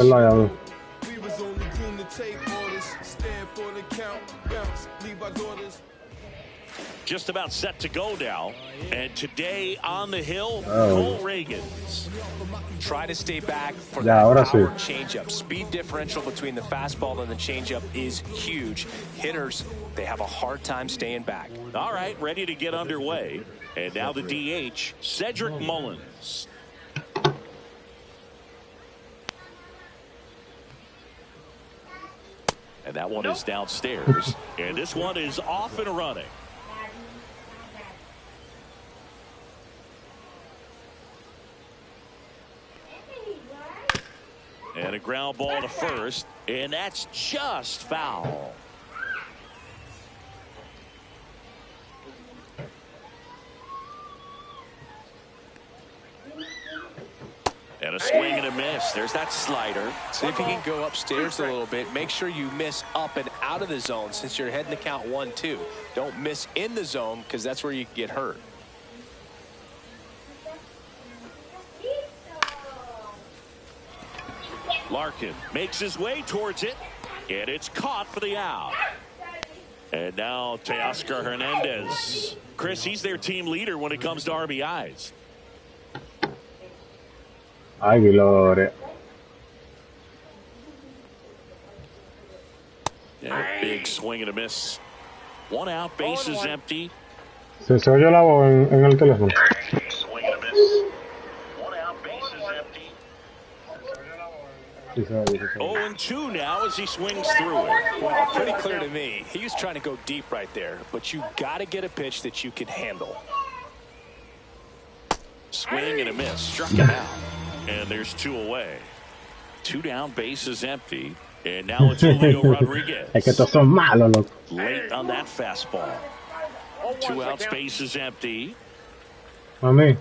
Pelado. Just about set to go now. And today on the hill, Cole Reagans. Try to stay back for that power changeup. Speed differential between the fastball and the changeup is huge. Hitters, they have a hard time staying back. All right, ready to get underway. And now the DH, Cedric Mullins. And that one is downstairs. And this one is off and running. And a ground ball to first, and that's just foul. And a swing and a miss. There's that slider. See if you can go upstairs a little bit. Make sure you miss up and out of the zone since you're heading to count 1-2. Don't miss in the zone because that's where you get hurt. Larkin makes his way towards it, and it's caught for the out. And now Teoscar Hernandez. Chris, he's their team leader when it comes to RBIs. Aguilar. Yeah, big swing and a miss. One out, bases empty. Se oye la voz en el teléfono. Swing and a miss. One out, bases empty. 0-2 now as he swings through it. Well, pretty clear to me. He was trying to go deep right there, but you got to get a pitch that you can handle. Swing and a miss. Struck him out. And there's 2 away. 2 down, bases empty. And now it's Julio Rodriguez. Es que estos son malos, loco. Late on that fastball. 2 outs, bases empty. Mami,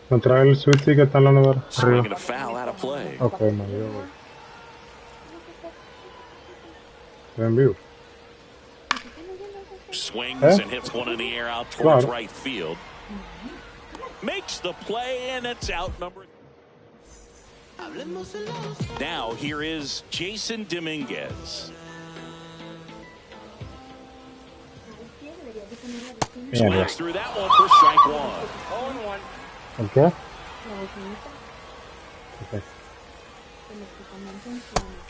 contra el switch que está en la nevera. Swinging a foul out of play. Okay, no, yo voy. Estoy en vivo. Swings and hits one in the air out towards right field. Makes the play, and it's out number. Now here is Jason Dominguez. Swings through that one for strike 1. Okay.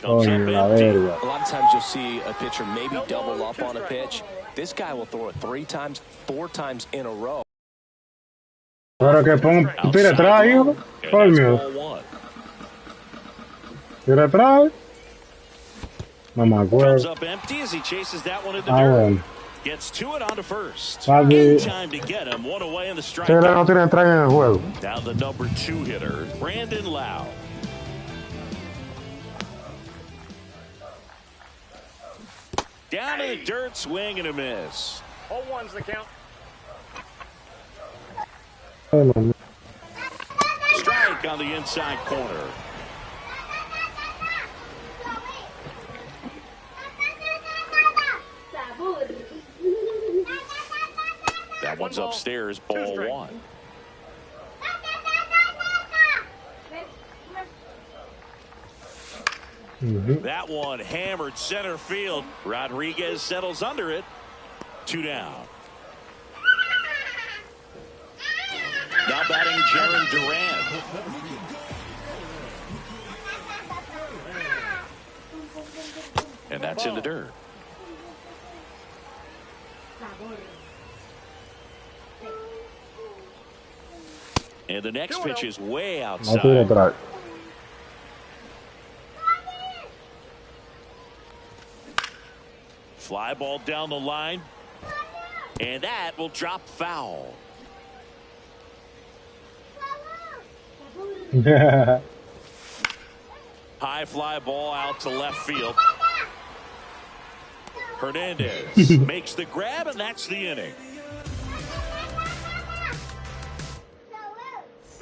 Comes up empty. A lot of times you'll see a pitcher maybe double up on a pitch. This guy will throw it 3 times, 4 times in a row. Ahora que pongo, tira atrás, hijo. Coño. Tira atrás. Mamá, Comes up empty as he chases that one in the dirt. Bueno. Gets to it onto first. Papi. In time to get him. 1 away in the strike. No tiene atrás en el juego. Now the number 2 hitter, Brandon Lau. Down in the dirt, swing and a miss. 0-1's the count. Strike on the inside corner. That one's upstairs, ball 1. That one hammered center field. Rodriguez settles under it. 2 down. Now batting Jaron Duran. And that's in the dirt. And the next pitch is way outside. Fly ball down the line. And that will drop foul. High fly ball out to left field. Hernandez makes the grab, and that's the inning.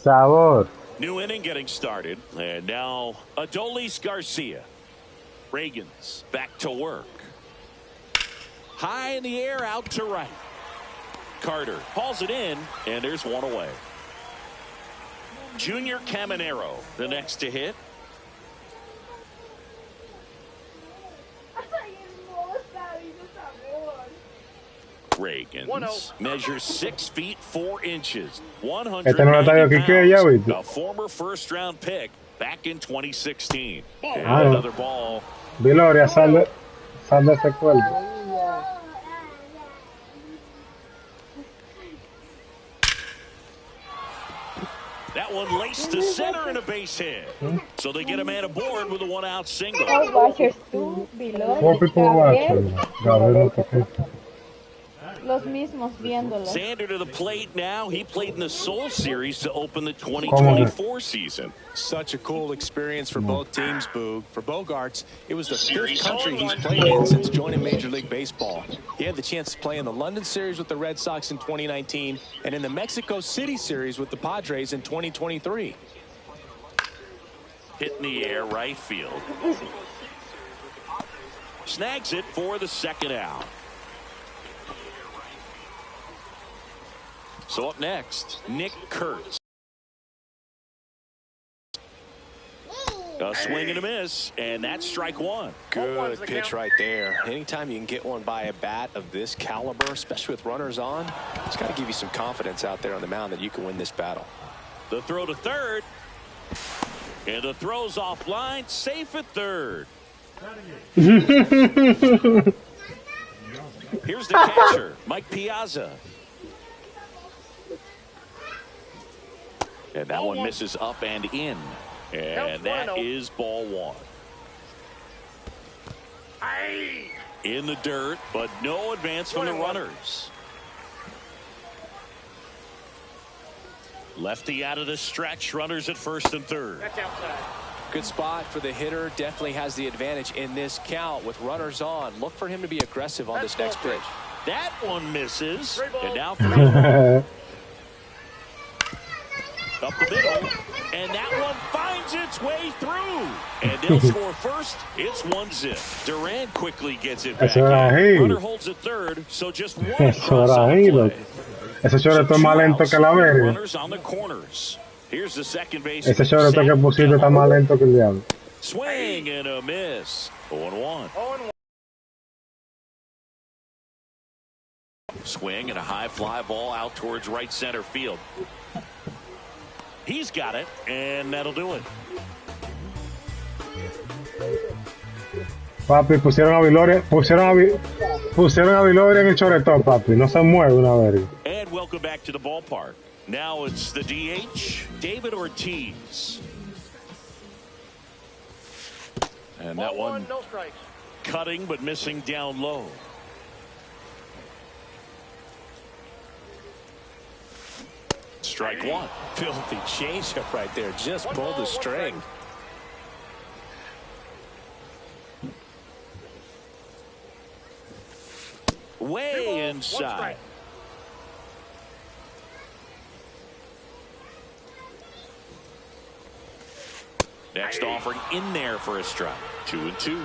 Sabor. New inning getting started. And now Adolis Garcia. Reagans back to work. High in the air, out to right. Carter hauls it in, and there's 1 away. Junior Caminero, the next to hit. Reagans measures 6 feet 4 inches, no lo está 190 Quique ya, pounds, ¿viste? a former first-round pick back in 2016. And another ball. Viloria, sal de ese cuerpo. That one laced to center and a base hit. So they get a man aboard with a one-out single. Four people watching. Gabriel, Los mismos viéndolo. Sander to the plate now. He played in the Seoul Series to open the 2024 season. Such a cool experience for both teams, Boog. For Bogaerts, it was the 5th country he's played in since joining Major League Baseball. He had the chance to play in the London Series with the Red Sox in 2019 and in the Mexico City Series with the Padres in 2023. Hit in the air, right field. Snags it for the second out. So up next, Nick Kurtz. A swing and a miss, and that's strike one. Good pitch right there. Anytime you can get one by a bat of this caliber, especially with runners on, it's got to give you some confidence out there on the mound that you can win this battle. The throw to third. And the throw's offline, safe at third. Here's the catcher, Mike Piazza. And that one misses up and in. And that is ball one. In the dirt, but no advance from the runners. Lefty out of the stretch, runners at first and third. Good spot for the hitter. Definitely has the advantage in this count with runners on. Look for him to be aggressive on this next pitch. That one misses. And now 3-1. Up the middle, and that one finds its way through. And they'll score first. It's 1-zip. Duran quickly gets it back. Runner holds it third, so just one cross on the play. Ese shortstop es más lento que la verga. Runners on the corners. Here's the second base. Ese shortstop que pusiste está más lento que el diablo. Swing and a miss. 0-1. Swing and a high fly ball out towards right center field. He's got it, and that'll do it. Papi, pusieron a Viloria en el choretón, papi. No se mueve una verga. And welcome back to the ballpark. Now it's the DH, David Ortiz. And that one cutting but missing down low. Strike one. Filthy changeup right there. Just pulled the string. Way inside. Next offering in there for a strike. 2-2.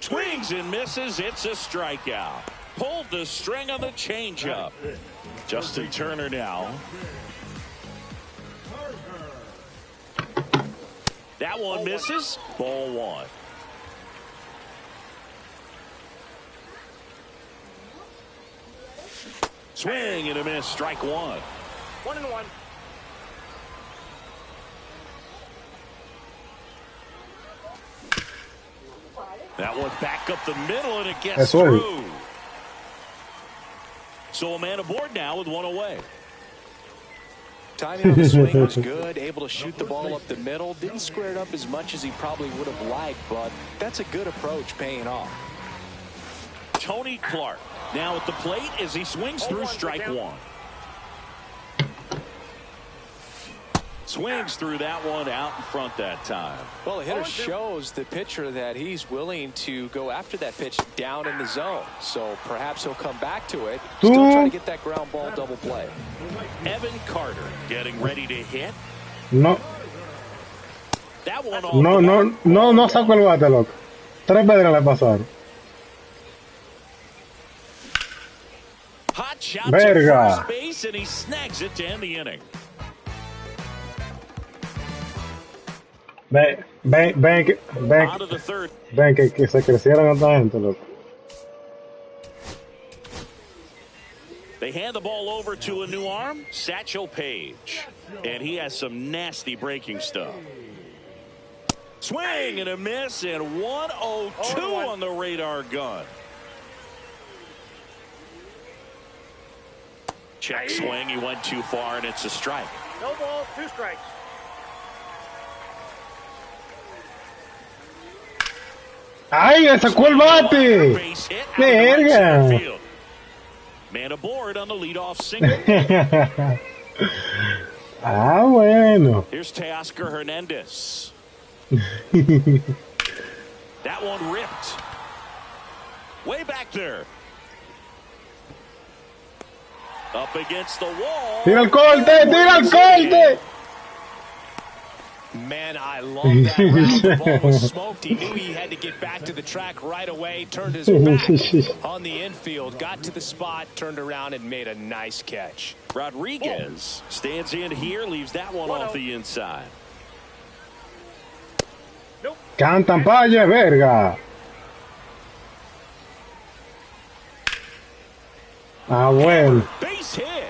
Swings and misses. It's a strikeout. Pulled the string on the changeup. Justin Turner now. That one misses. Ball one. Swing and a miss. Strike one. 1-1. That one back up the middle, and it gets through. So a man aboard now with one away. Timing on the swing was good, able to shoot the ball up the middle. Didn't square it up as much as he probably would have liked, but that's a good approach, paying off. Tony Clark now at the plate as he swings through strike one. Swings through that one out in front that time. Well, the hitter shows the pitcher that he's willing to go after that pitch down in the zone. So perhaps he'll come back to it. Still trying to get that ground ball double play. Evan Carter getting ready to hit. No. That one off no sacó el bate, loco. 3 pedras le pasaron. Hot pitch out to Verga. first base, and he snags it to end the inning. Ven On to the third. que se crecieron esta gente, loco. They hand the ball over to a new arm, Satchel Paige. And he has some nasty breaking stuff. Swing and a miss, and 102 on the radar gun. Check swing, he went too far, and it's a strike. No ball, 2 strikes. ¡Ay, sacó el bate! ¡Verga! Man aboard on the leadoff single. Ah, bueno. Here's Teoscar Hernandez. That one ripped. Way back there. Up against the wall. ¡Tira el corte! ¡Tira el corte! Man, I love that round. The ball was smoked. He knew he had to get back to the track right away. Turned his back on the infield. Got to the spot, turned around, and made a nice catch. Rodriguez stands in here, leaves that one off the inside. Cantan paye, verga. Ah, bueno. Base hit.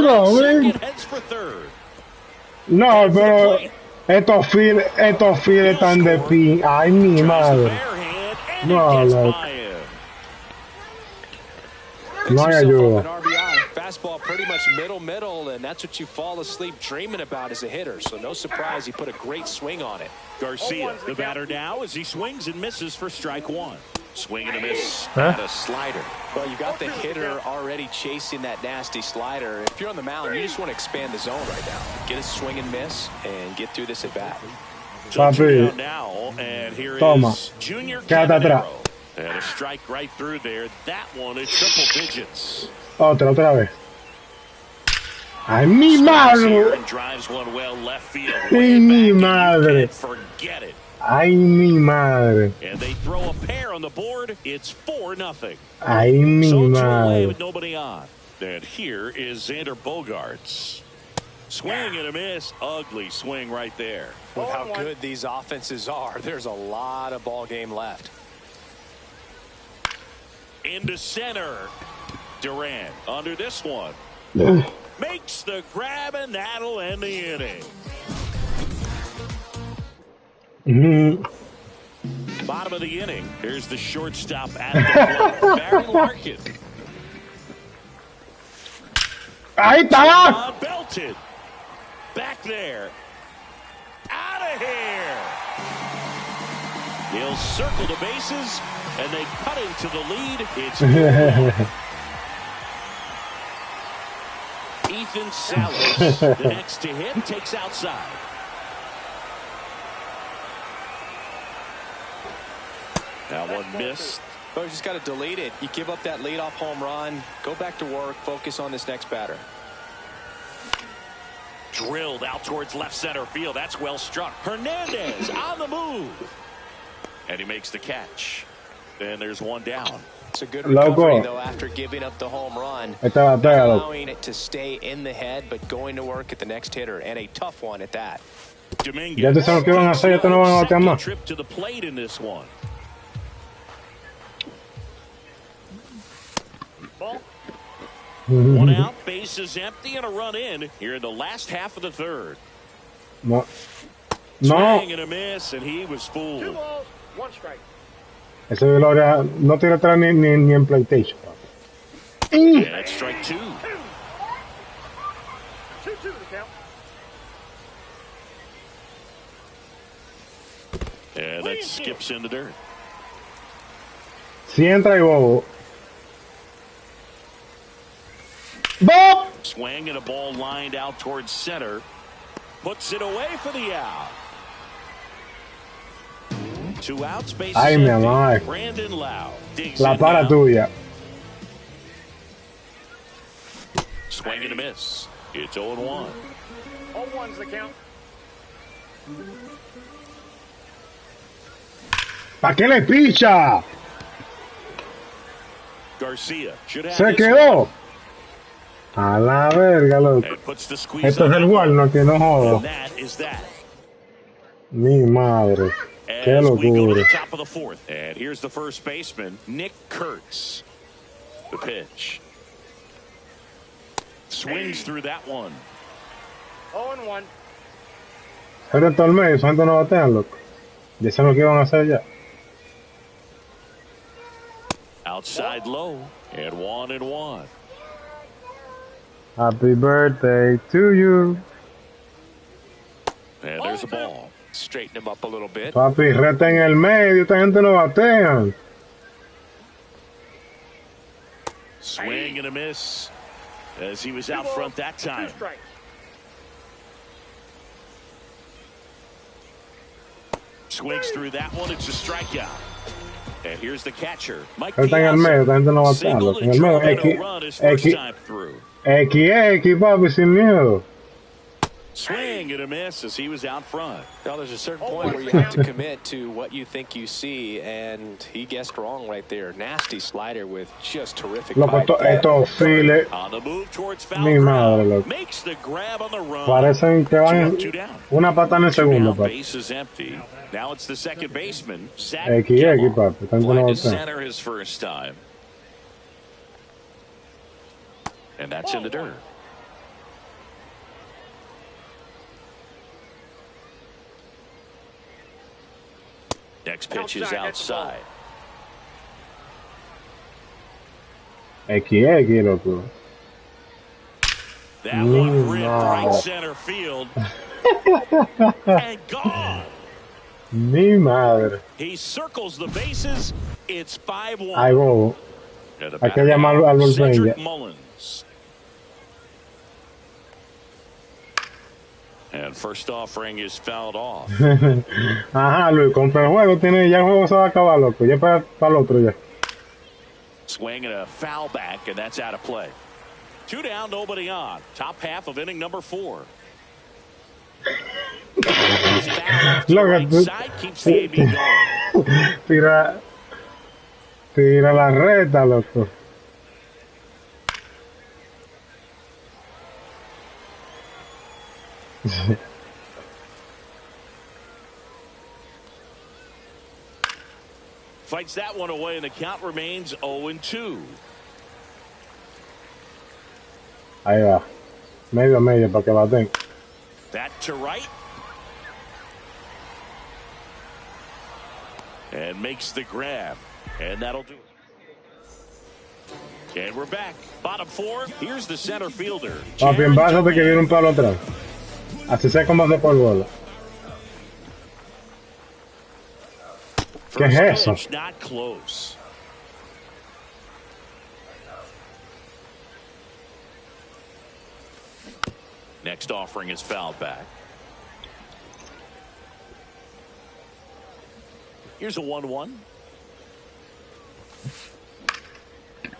No, Heads for third. no, pero estos files están de pin. Ay, mi madre. No, no. No hay ayuda. Fastball pretty much middle, and that's what you fall asleep dreaming about as a hitter. So no surprise he put a great swing on it. Garcia, the batter now, as he swings and misses for strike one. Swing and a miss at a slider. Well, you got the hitter already chasing that nasty slider. If you're on the mound, you just want to expand the zone right now. Get a swing and miss and get through this at bat. Papi, Now, and here toma. is Junior Quédate atrás. Caminero. And a strike right through there. That one is triple digits. Otra vez. Ay, mi madre. And drives one well left field. Ay, mi madre. Forget it. Ay, mi madre. And they throw a pair on the board. It's 4-0. Ay, mi So 2 away madre. with nobody on. And here is Xander Bogaerts. Swing and a miss. Ugly swing right there. With how good these offenses are, there's a lot of ball game left. Into center. Durant under this one. Makes the grab, and that'll end the inning. Bottom of the inning. Here's the shortstop at the plate, Barry Larkin. Ahí está. Belted. Back there. Out of here. He'll circle the bases, and they cut into the lead. It's 4-1. Ethan Salas, the next to hit, takes outside. That one missed. But you just got to delete it. You give up that leadoff home run. Go back to work. Focus on this next batter. Drilled out towards left center field. That's well struck. Hernandez on the move. And he makes the catch. And there's one down. It's a good recovery, though, after giving up the home run. Allowing it to stay in the head, but going to work at the next hitter. And a tough one at that. Dominguez. Ya te sabes qué van a hacer, ya te no van a batear más. Trip to the plate in this one. One out, bases empty, and a run in here in the last half of the third. No. Swing and a miss, and he was fooled. 2 balls, 1 strike. Ese Gloria no tira atrás ni en PlayStation. And that's strike 2. 2-2 the count. And that skips in the dirt. Si entra y bobo. Bob! Swing and a ball lined out towards center. Puts it away for the out. 2 outs, bases Ay, mi empty. amor. Brandon Lau digs La in para now. tuya. Swing and a miss. It's 0-1. 0-1's the count. ¿Para qué le picha? Se quedó. A la verga, loco. Esto es el Walmart que no joda. Mi madre. Qué locura. And here's the first baseman, Nick Kurtz. The pitch. Swings through that one. 0-1. Pero todo el medio, esa gente no batean, loco. Y eso es lo que iban a hacer ya. Outside low, and 1-1. Happy birthday to you. And there's a ball. Straighten him up a little bit. Papi, reta en el medio, esta gente no batean. Swing and a miss as he was out front that time. 2 strikes. Swings through that one. It's a strikeout. And here's the catcher, Mike. Reta en el medio, esta gente no batean, loco. En el medio, X, papi, sin miedo. Swing and a miss as he was out front. Well, there's a certain point where you have to commit to what you think you see, and he guessed wrong right there. Nasty slider with just terrific Loco, estos files. Mi madre, loco. Makes the grab on the run. Parecen que van una pata en el segundo, papi. Base is empty. Now it's the second baseman, Zach X, papi. Esta gente no to batean. center his first time. And that's in the dirt. Next pitch is outside. X, loco. That one ripped right center field. And gone. Mi madre. He circles the bases. It's 5-1. Ahí bobo. Hay que llamar al bullpen ya. Mullins. And first offering is fouled off. Ajá, Luis, compra el juego. Ya el juego se va a acabar, loco. Ya para el otro ya. Swing and a foul back, and that's out of play. 2 down, nobody on. Top half of inning number 4. Loco, Side keeps the AB going. Tira la reta, loco. Fights that one away, and the count remains 0-2. Ahí va. Medio a medio para que baten. That to right. And makes the grab. And that'll do it. And we're back. Bottom 4. Here's the center fielder. Papi, envásate que viene un palo atrás. Así sé cómo hacer por bola. ¿Qué es eso? Not close. Next offering is fouled back. Here's a 1-1.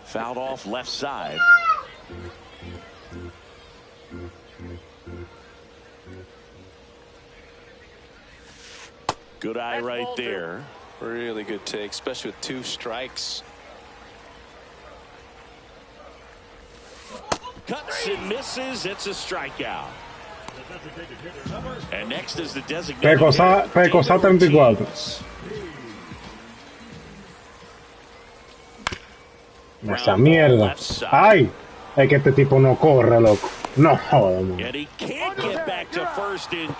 Fouled off left side. Good eye right there. Really good take, especially with 2 strikes. Cuts and misses. It's a strikeout. And next is the designated Pecosa 34. Esa mierda. Ay, es que este tipo no corre, loco. No joda, man.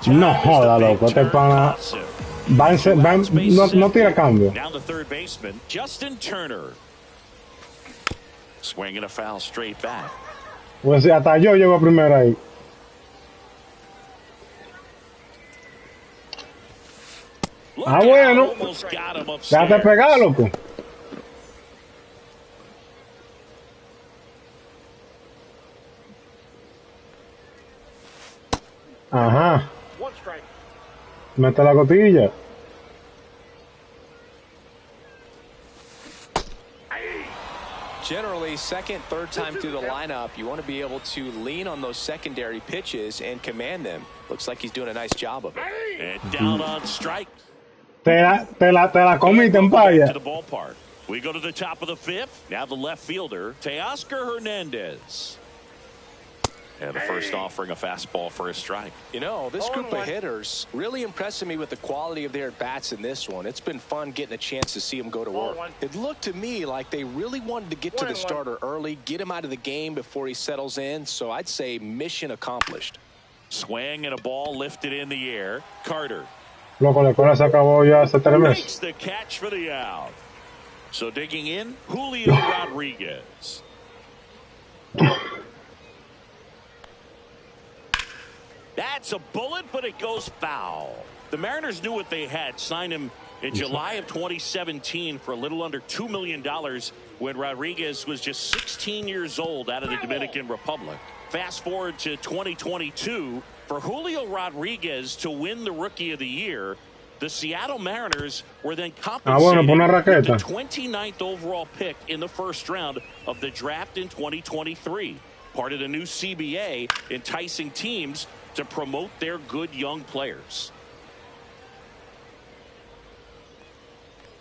No joda, loco. Este pana no tira cambio. Down the third baseman, Justin Turner. Swinging a foul straight back. Pues hasta yo llego a primera ahí. Ah, bueno. Déjate pegar, loco. Ajá. Mete la cotilla. Generally, second, third time through the lineup, you want to be able to lean on those secondary pitches and command them. Looks like he's doing a nice job of it. And down on strike. Te la comiste en paya. We go to the top of the fifth. Now the left fielder, Teoscar Hernandez. And the first offering a fastball for a strike. You know, this group of hitters really impressing me with the quality of their at-bats in this one. It's been fun getting a chance to see them go to work. It looked to me like they really wanted to get to the starter early, get him out of the game before he settles in. So I'd say mission accomplished. Swing and a ball lifted in the air. Carter. Loco, la cola se acabó ya hace 3 meses. Makes the catch for the out. So digging in, Julio Rodriguez. That's a bullet, but it goes foul. The Mariners knew what they had. Signed him in July of 2017 for a little under $2 million when Rodriguez was just 16 years old out of the Dominican Republic. Fast forward to 2022, for Julio Rodriguez to win the Rookie of the Year, the Seattle Mariners were then compensated with the 29th overall pick in the first round of the draft in 2023. Part of the new CBA, enticing teams to promote their good young players.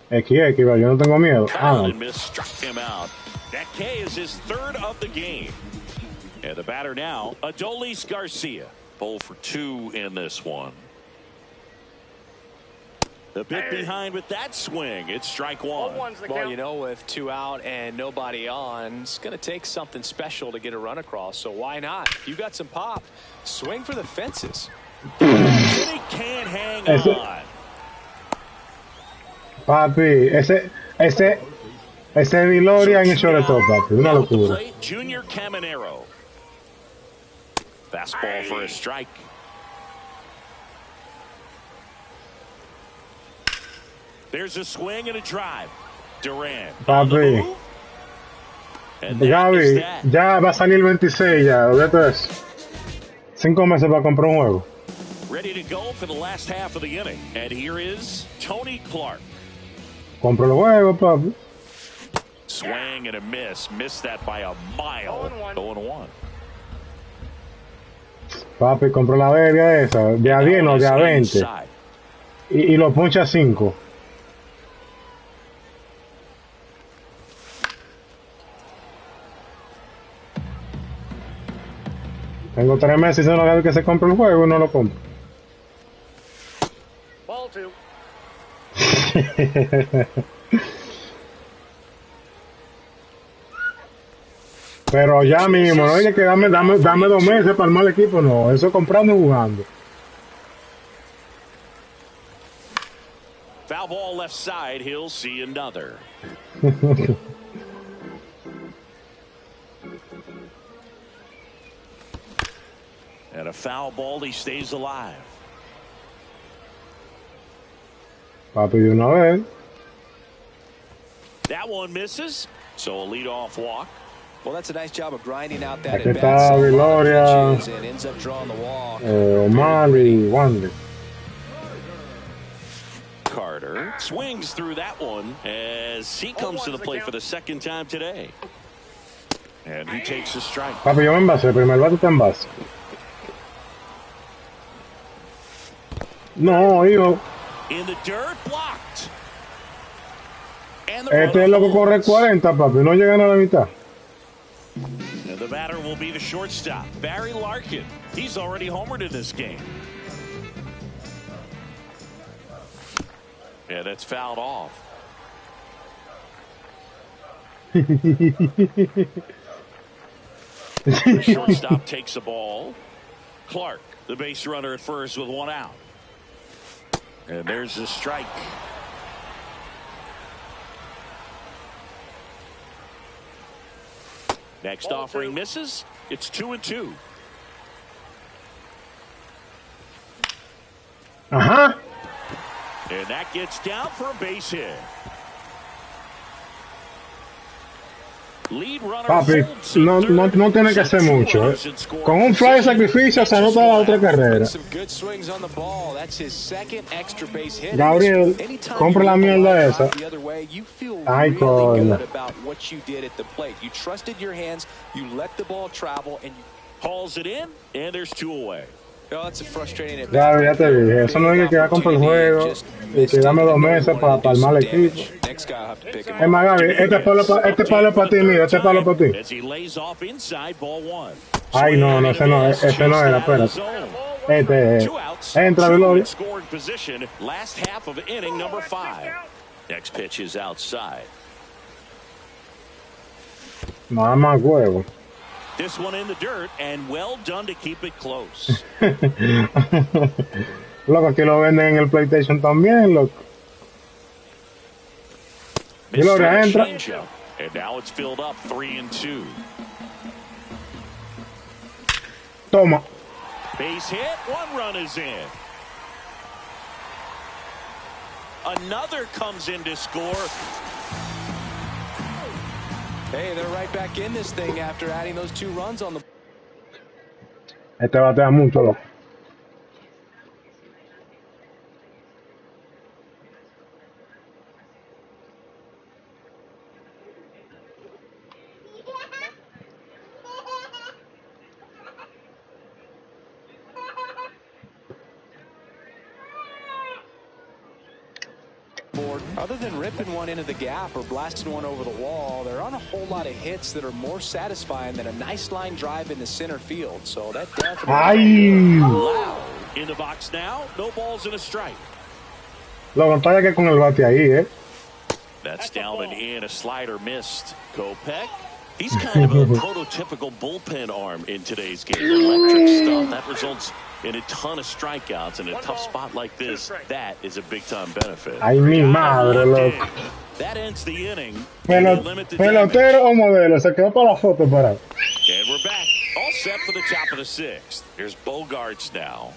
Yo no tengo miedo. Collin struck him out. That K is his third of the game. And the batter now, Adolis Garcia. 0 for 2 in this one. The bit behind with that swing. It's strike one. Well, you know, with 2 out and nobody on, it's going to take something special to get a run across. So why not? You got some pop. Swing for the fences. He can't hang on. Papi, ese Viloria en el shortstop, papi. Una locura. Junior Caminero. Fastball for a strike. There's a swing and a drive. Durant. Papi. Gaby, ya va a salir el 26 ya. ¿Dónde es? 5 meses para comprar un juego. Ready to go for the last half of the inning. And here is Tony Clark. Compra el juego, papi. Swing and a miss. Missed that by a mile. 0-1. Papi, compra la verga esa. De a 10 o de a 20. Y lo poncha 5. Tengo 3 meses y no que se compre el juego y no lo compro. Ball 2. Pero ya mismo, no hay que dame 2 meses para armar el equipo, no. Eso comprando y jugando. Foul ball left side, he'll see another. And a foul ball, he stays alive. Papi, de una vez. That one misses, so a leadoff walk. Well, that's a nice job of grinding out that Aquí está Viloria, and ends up drawing the walk. O'Malley, Wanley. Carter swings through that one as he comes to the plate for the second time today. And he takes a strike. Papi, yo me envase, el primer bate está en base. No, hijo. In the dirt, blocked. Este es lo que corre 40, papi, no llegan a la mitad. And the batter will be the shortstop, Barry Larkin. He's already homered in this game. Yeah, that's fouled off. The shortstop takes the ball. Clark, the base runner at first with 1 out. And there's the strike. Next offering misses. It's 2-2. And that gets down for a base hit. Papi, no tiene que hacer mucho. Con un fly de sacrificio se anota la otra carrera. Gabriel, compra la mierda esa. Ay, coño. Hauls it in, and there's 2 away. Gabriel, ya te dije, eso no es que va a comprar el juego y que dame 2 meses para armar el equipo. next guy will have to pick him Hey, Magabi, este palo para ti, mira, este palo para ti. As he lays off inside, ball one. Ay, no, ese no era, espérate. Entra, Velorio. Scoring position, last half of inning number 5. Next pitch is outside. Nada más huevo. This one in the dirt, and well done to keep it close. Loco, aquí lo venden en el PlayStation también, loco. Velorio, entra. And now it's filled up 3-2. Toma. Base hit, 1 run is in. Another comes in to score. Hey, they're right back in this thing after adding those 2 runs on the. Este batea mucho, loco. Other than ripping one into the gap or blasting one over the wall, there aren't a whole lot of hits that are more satisfying than a nice line drive into center field. So that definitely. Wow. In the box now, no balls and a strike. La pantalla que con el bate ahí, That's down and in, a slider missed. Kopech, he's kind of a prototypical bullpen arm in today's game. Electric stuff that results in a ton of strikeouts. In a tough spot like this, that is a big-time benefit. Ay, mi madre, loco. That ends the inning. Pelotero o modelo, se quedó para la foto, para. And we're back, all set for the top of the 6th. Here's Bogarts now.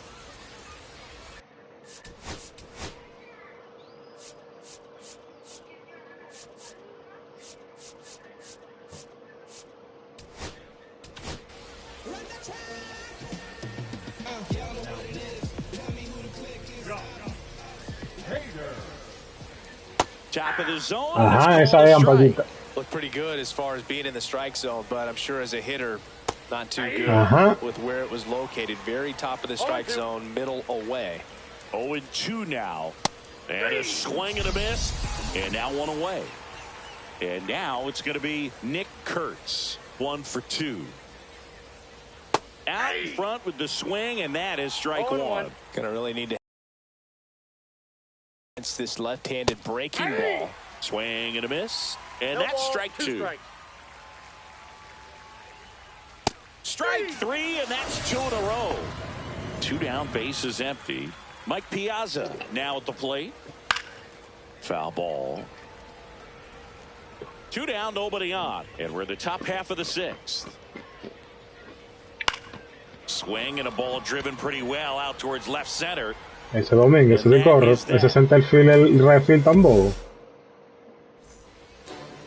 Top of the zone. Esa es ampadita. Looked pretty good as far as being in the strike zone, but I'm sure as a hitter, not too good with where it was located. Very top of the strike zone, middle away. 0-2 now. And a swing and a miss. And now 1 away. And now it's going to be Nick Kurtz. 1 for 2. Out in front with the swing, and that is strike 1. Going to really need to against this left-handed breaking ball. Swing and a miss. And that's strike 2. Strike 3, and that's 2 in a row. 2 down, bases empty. Mike Piazza now at the plate. Foul ball. 2 down, nobody on. And we're in the top half of the 6th. Swing and a ball driven pretty well out towards left center. Ese Domínguez, ese de corre, ese centerfield, el right tan bobo.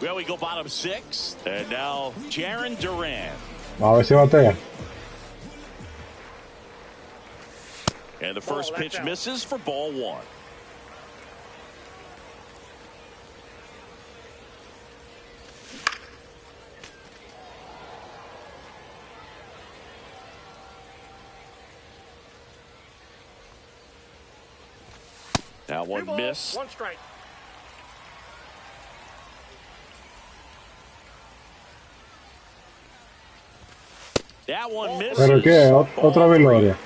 Well, we go bottom 6, and now Jarren Duran. A ver si batea. And the first pitch misses for ball 1. Now 1 miss. 1 strike. That 1 misses. ¿Pero qué? Otra Veloria.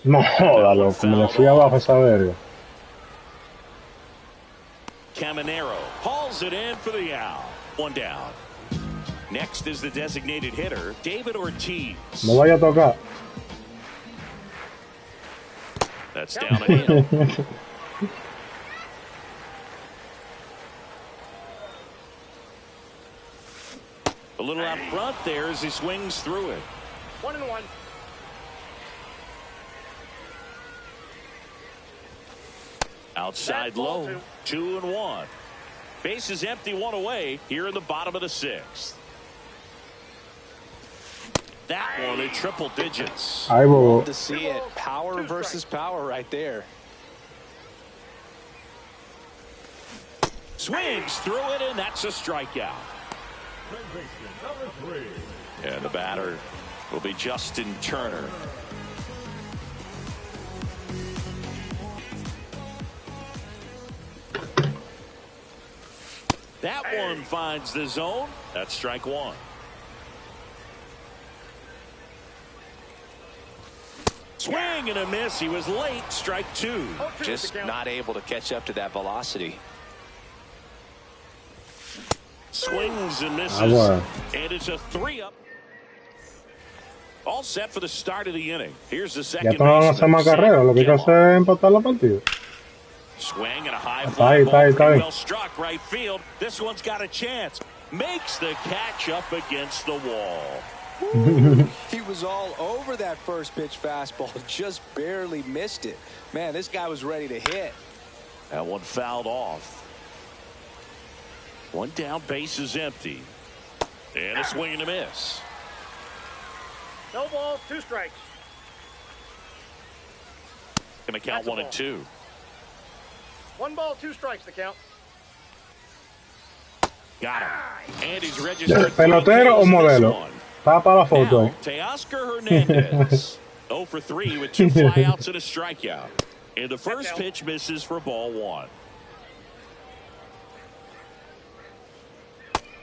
No joda, loco, me le fui abajo esa verga. Caminero hauls it in for the out. 1 down. Next is the designated hitter, David Ortiz. No vaya a tocar. That's down and in. A little out front there as he swings through it. 1-1. Outside low, 2-1. Base is empty, 1 away here in the bottom of the 6th. That one in triple digits. Ahí, bobo. Love to see it. Power versus power right there. Swings through it, and that's a strikeout. And the batter will be Justin Turner. That one finds the zone. That's strike one. Swing and a miss. He was late. Strike two. Just not able to catch up to that velocity. Swings and misses. And it's a 3-up. All set for the start of the inning. Here's the second. Ya no van a hacer más carreras. Lo que hay que hacer es empatar la partida. Swing and a high fly ball. Well struck right field. This one's got a chance. Makes the catch up against the wall. He was all over that first pitch fastball. Just barely missed it. Man, this guy was ready to hit. That one fouled off. One down, base is empty. And a swing and a miss. No ball, 2 strikes. Gonna count 1 and 2. 1 ball, 2 strikes to count. Got him. And he's registered. ¿Pelotero o modelo? Está para la foto. Teoscar Hernandez. 0 for 3 with 2 flyouts and a strikeout. And the first pitch misses for ball 1.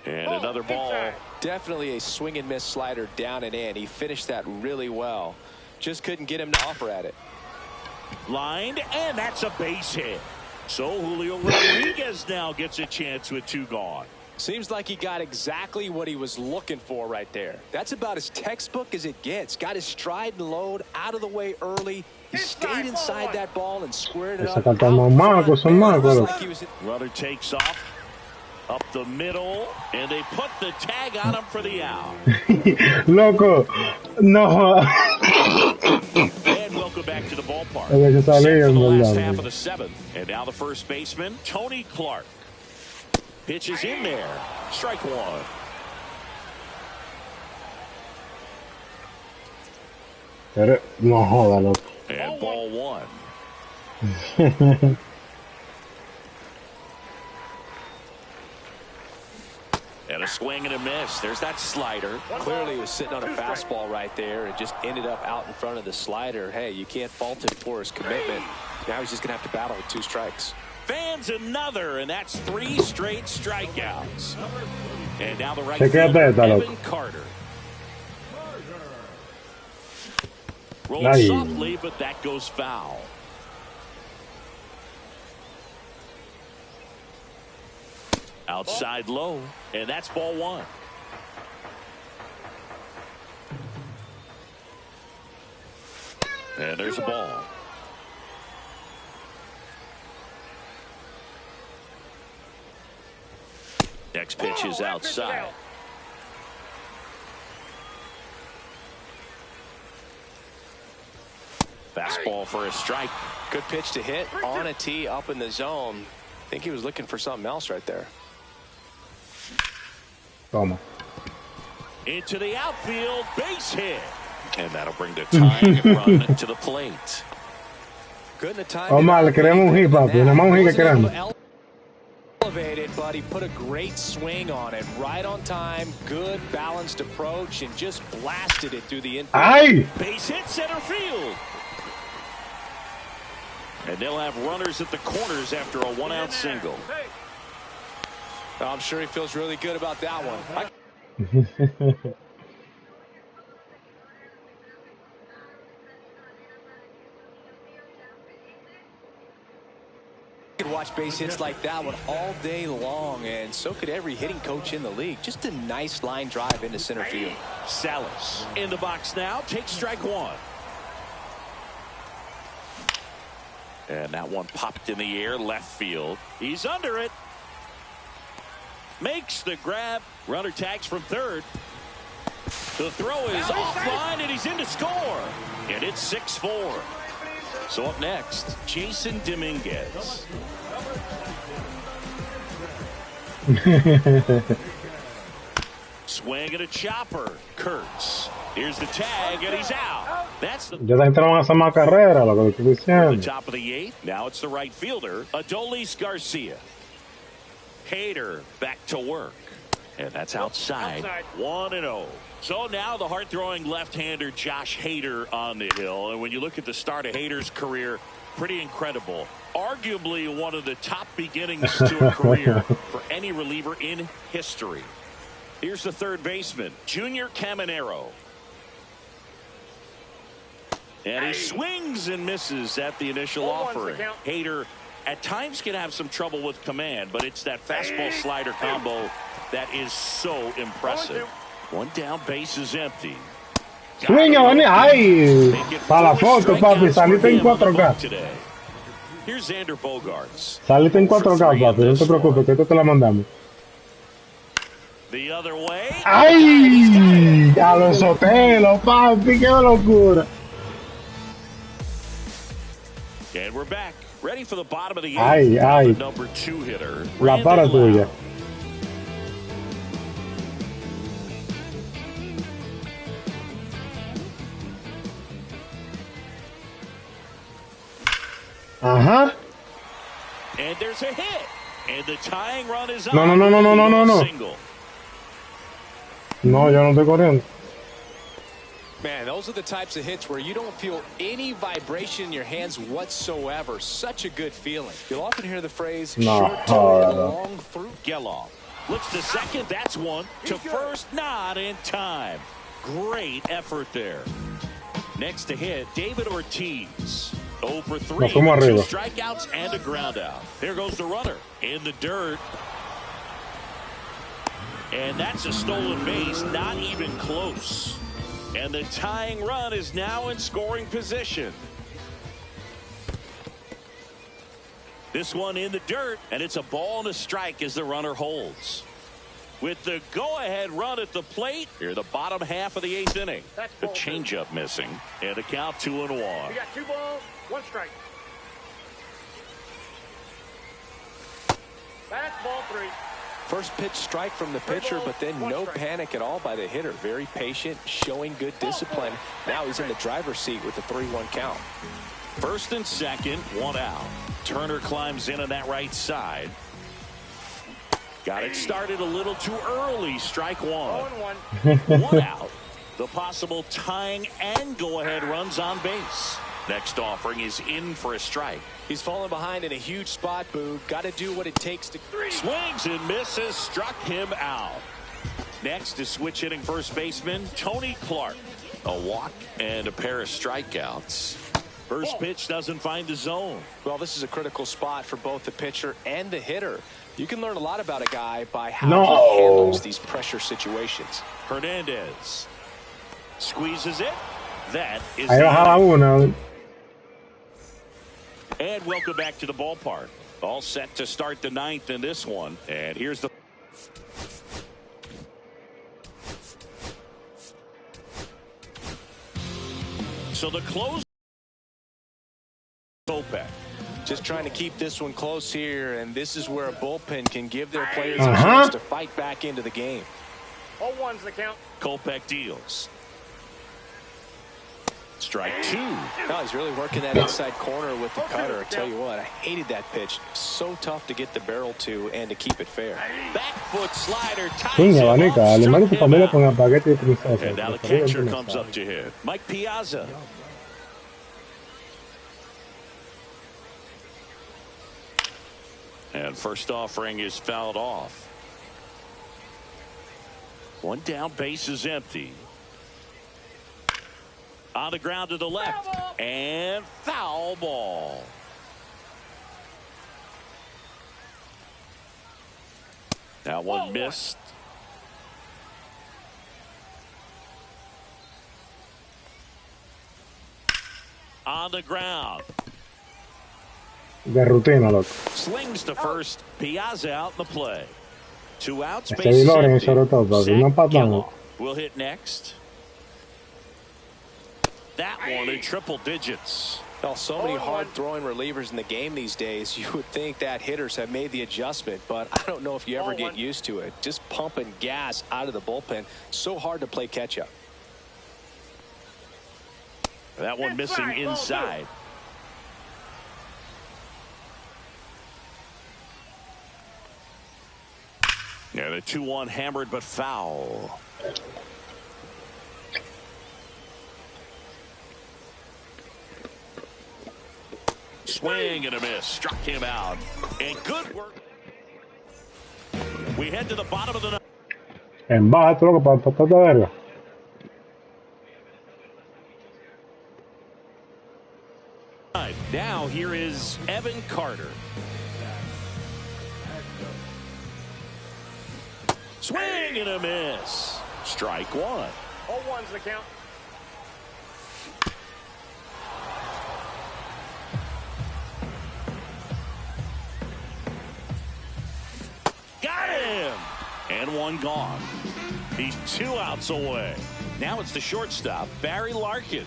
And another ball. Definitely a swing and miss slider down and in. He finished that really well. Just couldn't get him to offer at it. Lined, and that's a base hit. So Julio Rodriguez now gets a chance with 2 gone. Seems like he got exactly what he was looking for right there. That's about as textbook as it gets. Got his stride and load out of the way early. He stayed inside that ball and squared it up. Runner takes off. Up the middle, and they put the tag on him for the out. Loco, no. And welcome back to the ballpark. Set for the last half of the 7th. And now the first baseman, Tony Clark. Pitches in there. Strike 1. No joda, loco. And ball 1. And a swing and a miss. There's that slider. Clearly he was sitting on a fastball right there and just ended up out in front of the slider. Hey, you can't fault him for his commitment. Now he's just going to have to battle with 2 strikes. Fans another, and that's 3 straight strikeouts. And now the right fielder, Evan Carter. Rolls softly, but that goes foul. Outside low, and that's ball 1. And there's a ball. Next pitch is outside. Fastball for a strike. Good pitch to hit on a tee up in the zone. I think he was looking for something else right there. Toma. Into the outfield, base hit. And that'll bring the tying run to the plate. Good in the time. Omar, le queremos un hit, papi. Nada más un hit que queremos. Elevated, but he put a great swing on it. Right on time, good balanced approach, and just blasted it through the infield. ¡Ay! Base hit center field. And they'll have runners at the corners after a 1-out single. I'm sure he feels really good about that one. I could watch base hits like that one all day long, and so could every hitting coach in the league. Just a nice line drive into center field. Salas in the box now, takes strike 1. And that one popped in the air, left field. He's under it. Makes the grab. Runner tags from third. The throw is offline, and he's in to score. And it's 6-4. So up next, Jason Dominguez. Swing and a chopper. Kurtz. Here's the tag, and he's out. That's the Ya te van a hacer más carrera, lo que estoy diciendo. the top of the 8th. Now it's the right fielder, Adolis Garcia. Hader back to work. And that's outside. 1-0. So now the hard-throwing left-hander Josh Hader on the hill. And when you look at the start of Hader's career, pretty incredible. Arguably one of the top beginnings to a career for any reliever in history. Here's the third baseman, Junior Caminero. And he swings and misses at the initial offering. Hader at times can have some trouble with command, but it's that fastball slider combo that is so impressive. One down, base is empty. Swing, ay, para la foto, papi, saliste en 4K. Here's Xander Bogaerts. Saliste en 4K, papi, no te preocupes, que esto te la mandamos. The other way. Ay, a los Sotelo, papi, qué locura. And we're back, ready for the bottom of the eighth. Ay, number 2 hitter. La para tuya. Ajá. And there's a hit. And the tying run is No. Single. No, yo no estoy corriendo. Man, those are the types of hits where you don't feel any vibration in your hands whatsoever. Such a good feeling. You'll often hear the phrase, short to long through. Geloff looks to second. That's one. To first, not in time. Great effort there. Next to hit, David Ortiz. 0 for 3. 2 strikeouts and a ground out. There goes the runner in the dirt. And that's a stolen base. Not even close. And the tying run is now in scoring position. This one in the dirt, and it's a ball and a strike as the runner holds. With the go-ahead run at the plate, here the bottom half of the 8th inning. The changeup missing, and a count 2-1. We got 2 balls, 1 strike. That's ball 3. First pitch strike from the pitcher, but then no panic at all by the hitter. Very patient, showing good discipline. Now he's in the driver's seat with the 3-1 count. First and second, 1 out. Turner climbs in on that right side. Got it started a little too early. Strike 1. 1 out. The possible tying and go-ahead runs on base. Next offering is in for a strike. He's fallen behind in a huge spot, Boog. Got to do what it takes to... Swings and misses. Struck him out. Next is switch hitting first baseman Tony Clark. A walk and a pair of strikeouts. First pitch doesn't find the zone. Well, this is a critical spot for both the pitcher and the hitter. You can learn a lot about a guy by how he handles these pressure situations. Hernandez squeezes it. That is and welcome back to the ballpark. All set to start the 9th in this one. And here's the... So the close... Kopech. Just trying to keep this one close here, and this is where a bullpen can give their players a chance to fight back into the game. 0-1's the count. Kopech deals. Strike 2. No, he's really working that inside corner with the cutter. I tell you what, I hated that pitch. So tough to get the barrel to and to keep it fair. Back foot slider. And now the catcher comes up to hit. Mike Piazza. And first offering is fouled off. 1 down, base is empty. On the ground to the left. And foul ball. That one missed. On the ground. De rutina, loco. Slings to first. Piazza out in the play. 2 outs. We'll hit next. That one in triple digits. Well, so many hard-throwing relievers in the game these days. You would think that hitters have made the adjustment, but I don't know if you ever get used to it. Just pumping gas out of the bullpen. So hard to play catch-up. That one missing inside. Yeah, the 2-1 hammered but foul. Swing and a miss. Struck him out. And good work. We head to the bottom of the ninth. En bate, loco, para verga. Now here is Evan Carter. Swing and a miss. Strike one. 0-1's the count. Got him. And one gone. He's 2 outs away. Now it's the shortstop, Barry Larkin.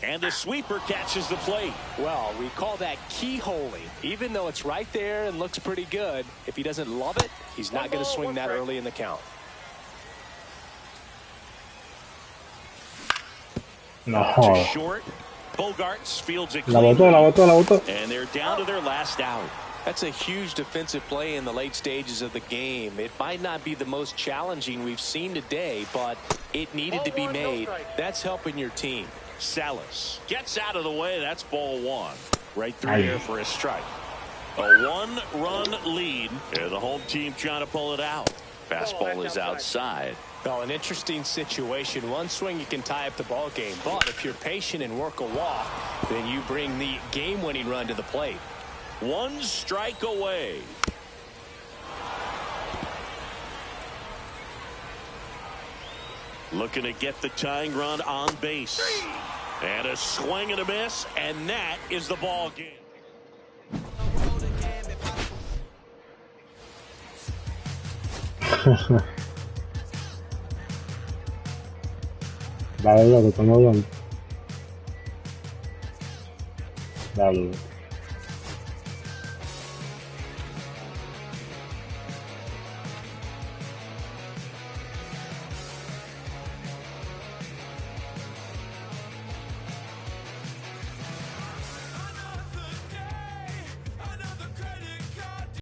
And the sweeper catches the plate. Well, we call that keyholing. Even though it's right there and looks pretty good, if he doesn't love it, he's not going to swing that early in the count. To short. Bogarts fields it La cleanly. botó. And they're down to their last out. That's a huge defensive play in the late stages of the game. It might not be the most challenging we've seen today, but it needed to be made. That's helping your team. Salas gets out of the way. That's ball one. Right through there for a strike. A 1-run lead. And the home team trying to pull it out. Fastball is outside. Well, an interesting situation. One swing you can tie up the ball game, but if you're patient and work a walk, then you bring the game-winning run to the plate. 1 strike away. Looking to get the tying run on base. And a swing and a miss, and that is the ball game. Dale, loco, estamos hablando. Dale.